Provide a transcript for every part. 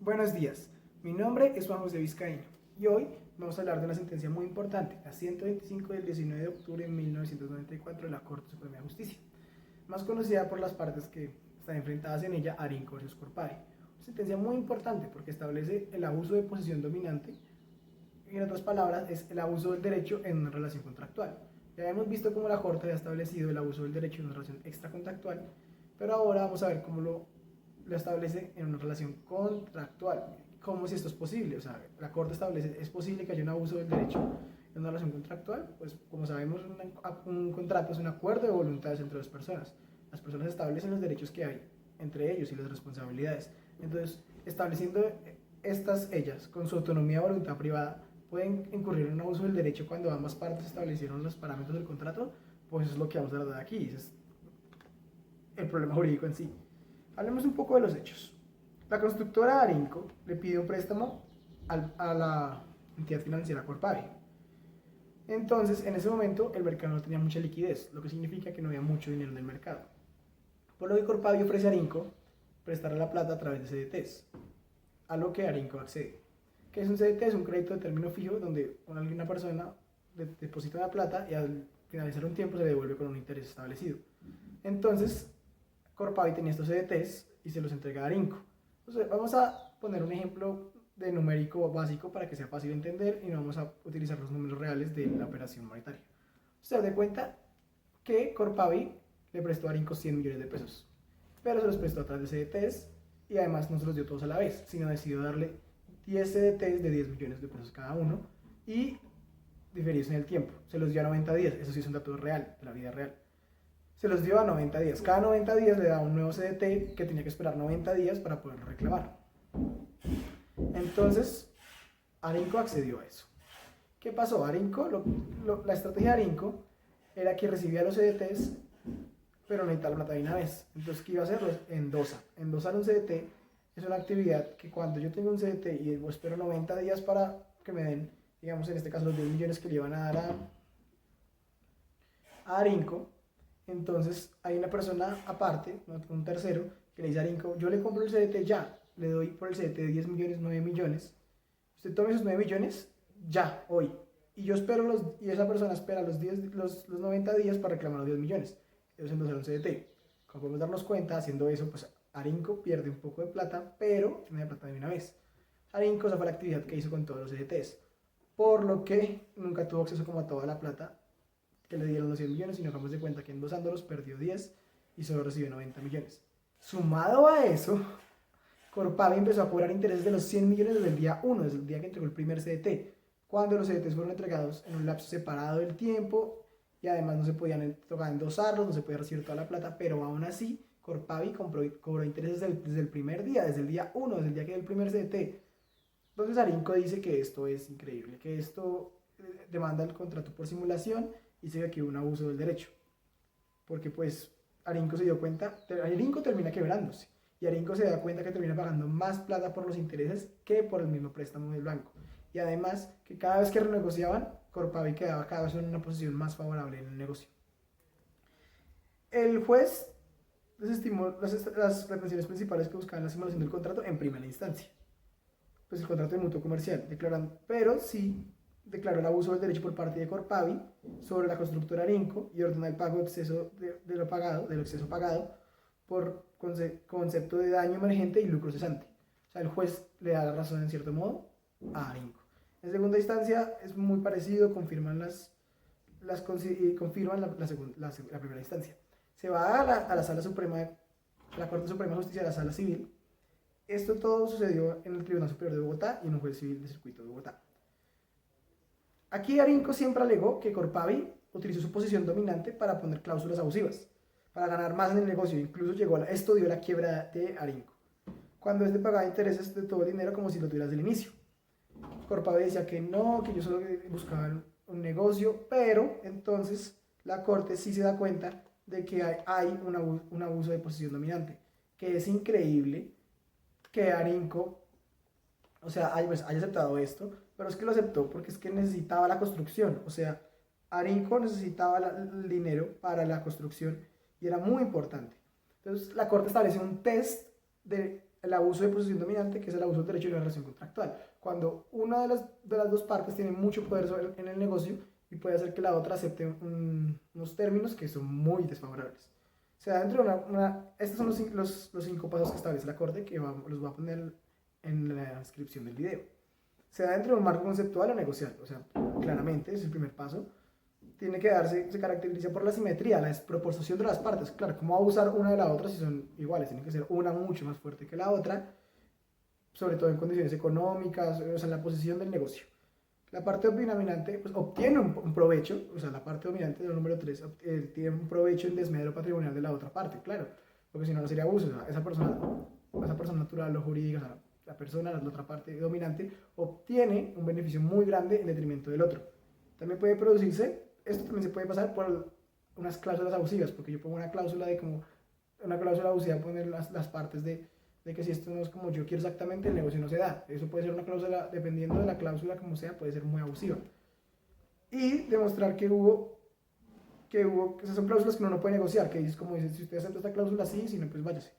Buenos días, mi nombre es Juan José Vizcaíno y hoy vamos a hablar de una sentencia muy importante, la 125 del 19 de octubre de 1994 de la Corte Suprema de Justicia, más conocida por las partes que están enfrentadas en ella, Arinco versus Corpari. Una sentencia muy importante porque establece el abuso de posición dominante y, en otras palabras, es el abuso del derecho en una relación contractual. Ya hemos visto cómo la Corte ha establecido el abuso del derecho en una relación extracontractual, pero ahora vamos a ver cómo lo establece en una relación contractual. ¿Cómo si esto es posible? O sea, la Corte establece, ¿es posible que haya un abuso del derecho en una relación contractual? Pues como sabemos, un contrato es un acuerdo de voluntades entre dos personas. Las personas establecen los derechos que hay entre ellos y las responsabilidades. Entonces, estableciendo ellas, con su autonomía de voluntad privada, pueden incurrir en un abuso del derecho cuando ambas partes establecieron los parámetros del contrato. Pues eso es lo que vamos a hablar de aquí. Ese es el problema jurídico en sí. Hablemos un poco de los hechos. La constructora Arinco le pide un préstamo a la entidad financiera Corpavi. Entonces, en ese momento, el mercado no tenía mucha liquidez, lo que significa que no había mucho dinero en el mercado. Por lo que Corpavi ofrece a Arinco prestarle la plata a través de CDTs, a lo que Arinco accede. ¿Qué es un CDT? Es un crédito de término fijo donde una persona deposita la plata y al finalizar un tiempo se le devuelve con un interés establecido. Entonces, Corpavi tenía estos CDTs y se los entrega a Arinco. Entonces, vamos a poner un ejemplo de numérico básico para que sea fácil de entender y no vamos a utilizar los números reales de la operación monetaria. Usted da cuenta que Corpavi le prestó a Arinco 100 millones de pesos, pero se los prestó a través de CDTs y además no se los dio todos a la vez, sino decidió darle 10 CDTs de 10 millones de pesos cada uno y diferidos en el tiempo. Se los dio a 90 días, eso sí es un dato real, de la vida real. Se los dio a 90 días. Cada 90 días le daba un nuevo CDT que tenía que esperar 90 días para poderlo reclamar. Entonces, Arinco accedió a eso. ¿Qué pasó? La estrategia de Arinco era que recibía los CDTs, pero necesitaba la plata de una vez. Entonces, ¿qué iba a hacer? Endosa. Endosar un CDT es una actividad que cuando yo tengo un CDT y espero 90 días para que me den, digamos en este caso, los 10 millones que le iban a dar a Arinco, entonces hay una persona aparte, un tercero, que le dice a Arinco, yo le compro el CDT ya, le doy por el CDT de 10 millones, 9 millones, usted tome esos 9 millones ya, hoy, y yo espero y esa persona espera los 90 días para reclamar los 10 millones. Ellos entonces un CDT. Como podemos darnos cuenta, haciendo eso, pues Arinco pierde un poco de plata, pero tiene plata de una vez. Arinco, esa fue la actividad que hizo con todos los CDTs, por lo que nunca tuvo acceso como a toda la plata que le dieron los 100 millones, y nos damos de cuenta que endosándolos perdió 10 y solo recibió 90 millones. Sumado a eso, Corpavi empezó a cobrar intereses de los 100 millones desde el día 1, desde el día que entregó el primer CDT, cuando los CDTs fueron entregados en un lapso separado del tiempo y además no se podían tocar endosarlos, no se podía recibir toda la plata, pero aún así Corpavi cobró intereses desde el primer día, desde el día 1, desde el día que dio el primer CDT. Entonces Arinco dice que esto es increíble, que esto demanda el contrato por simulación y se ve que hubo un abuso del derecho. Porque pues Arinco se dio cuenta, Arinco termina quebrándose y Arinco se da cuenta que termina pagando más plata por los intereses que por el mismo préstamo del banco. Y además que cada vez que renegociaban, Corpavi quedaba cada vez en una posición más favorable en el negocio. El juez desestimó las retenciones principales que buscaban la simulación del contrato en primera instancia. Pues el contrato de mutuo comercial, pero sí declaró el abuso del derecho por parte de Corpavi sobre la constructora Arinco y ordenó el pago de exceso de lo pagado, del exceso pagado por concepto de daño emergente y lucro cesante. O sea, el juez le da la razón en cierto modo a Arinco. En segunda instancia es muy parecido, confirman confirman la primera instancia. Se va a la Sala Suprema, a la Corte Suprema de Justicia de la Sala Civil. Esto todo sucedió en el Tribunal Superior de Bogotá y en un juez civil de circuito de Bogotá. Aquí Arinco siempre alegó que Corpavi utilizó su posición dominante para poner cláusulas abusivas, para ganar más en el negocio. Incluso esto dio la quiebra de Arinco, cuando este pagaba intereses de todo el dinero como si lo tuviera desde el inicio. Corpavi decía que no, que ellos solo buscaban un negocio, pero entonces la Corte sí se da cuenta de que hay un abuso de posición dominante, que es increíble que Arinco, o sea, haya aceptado esto, pero es que lo aceptó porque es que necesitaba la construcción, o sea, Arinco necesitaba el dinero para la construcción y era muy importante. Entonces la Corte establece un test de el abuso de posición dominante, que es el abuso del derecho de la relación contractual. Cuando una de las dos partes tiene mucho poder en el negocio y puede hacer que la otra acepte unos términos que son muy desfavorables. O sea, dentro de estos son los 5 pasos que establece la Corte, que los voy a poner en la descripción del video. Se da dentro de un marco conceptual o negocial, o sea, claramente, es el primer paso. Tiene que darse, se caracteriza por la simetría, la desproporción de las partes. Claro, ¿cómo abusar una de la otra si son iguales? Tiene que ser una mucho más fuerte que la otra, sobre todo en condiciones económicas, o sea, en la posición del negocio. La parte dominante pues, obtiene un provecho, o sea, la parte dominante del número 3 tiene un provecho en desmedro patrimonial de la otra parte, claro, porque si no, no sería abuso. O sea, esa persona natural o jurídica, o sea, la persona, la otra parte dominante, obtiene un beneficio muy grande en detrimento del otro. También puede producirse, esto también se puede pasar por unas cláusulas abusivas, porque yo pongo una cláusula de como, una cláusula abusiva, poner las partes de que si esto no es como yo quiero exactamente, el negocio no se da. Eso puede ser una cláusula, dependiendo de la cláusula como sea, puede ser muy abusiva. Y demostrar que esas son cláusulas que uno no puede negociar, que es como dice, si usted acepta esta cláusula, sí, si no, pues váyase.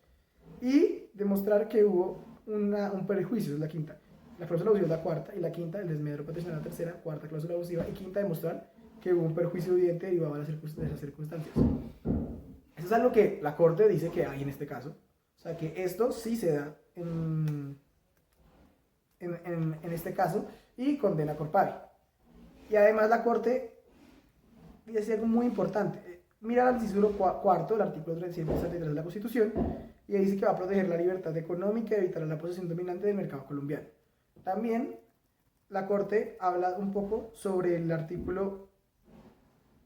Y demostrar que hubo un perjuicio, es la quinta. La cláusula abusiva es la cuarta, y la quinta, el desmedro patrimonial, la tercera, cuarta cláusula abusiva, y quinta, demostrar que hubo un perjuicio evidente derivado de esas circunstancias. Eso es algo que la Corte dice que hay en este caso. O sea, que esto sí se da en este caso y condena por pari. Y además la Corte dice algo muy importante. Mira el artículo cuarto, el artículo 363 de la Constitución, y dice que va a proteger la libertad económica y evitar la posesión dominante del mercado colombiano. También la Corte habla un poco sobre el artículo,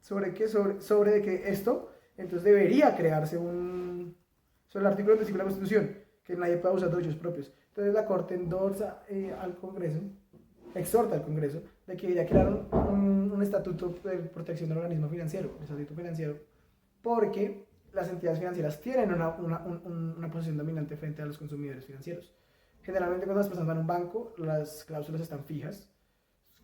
sobre que esto, entonces debería crearse sobre el artículo 25 de la Constitución, que nadie pueda usar derechos propios. Entonces la Corte endorsa al Congreso, exhorta al Congreso, de que ya crearon un estatuto de protección del organismo financiero, el estatuto financiero, porque las entidades financieras tienen una posición dominante frente a los consumidores financieros. Generalmente cuando las personas van a un banco, las cláusulas están fijas,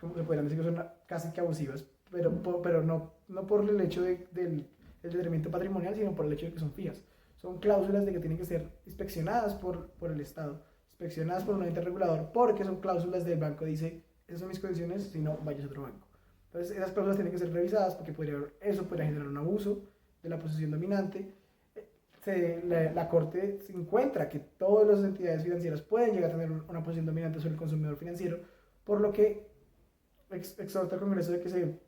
como se podrían decir que son casi que abusivas, pero no por el hecho del detrimento patrimonial, sino por el hecho de que son fijas. Son cláusulas de que tienen que ser inspeccionadas por el Estado, inspeccionadas por un ente regulador, porque son cláusulas del banco, dice, esas son mis condiciones, si no, vayas a otro banco. Entonces, esas cláusulas tienen que ser revisadas porque eso podría generar un abuso de la posición dominante. La Corte se encuentra que todas las entidades financieras pueden llegar a tener una posición dominante sobre el consumidor financiero, por lo que exhorta al Congreso de que se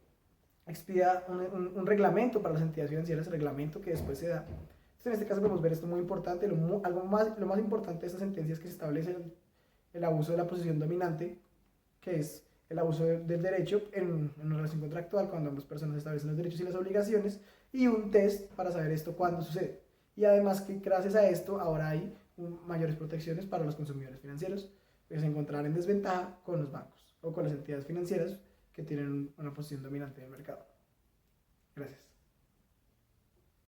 expida un reglamento para las entidades financieras, reglamento que después se da. Entonces, en este caso podemos ver esto muy importante, lo más importante de esta sentencia es que se establece el abuso de la posición dominante, que es el abuso del derecho en una relación contractual cuando ambas personas establecen los derechos y las obligaciones, y un test para saber esto cuándo sucede. Y además que gracias a esto ahora hay mayores protecciones para los consumidores financieros, que se encontrarán en desventaja con los bancos o con las entidades financieras que tienen una posición dominante en el mercado. Gracias.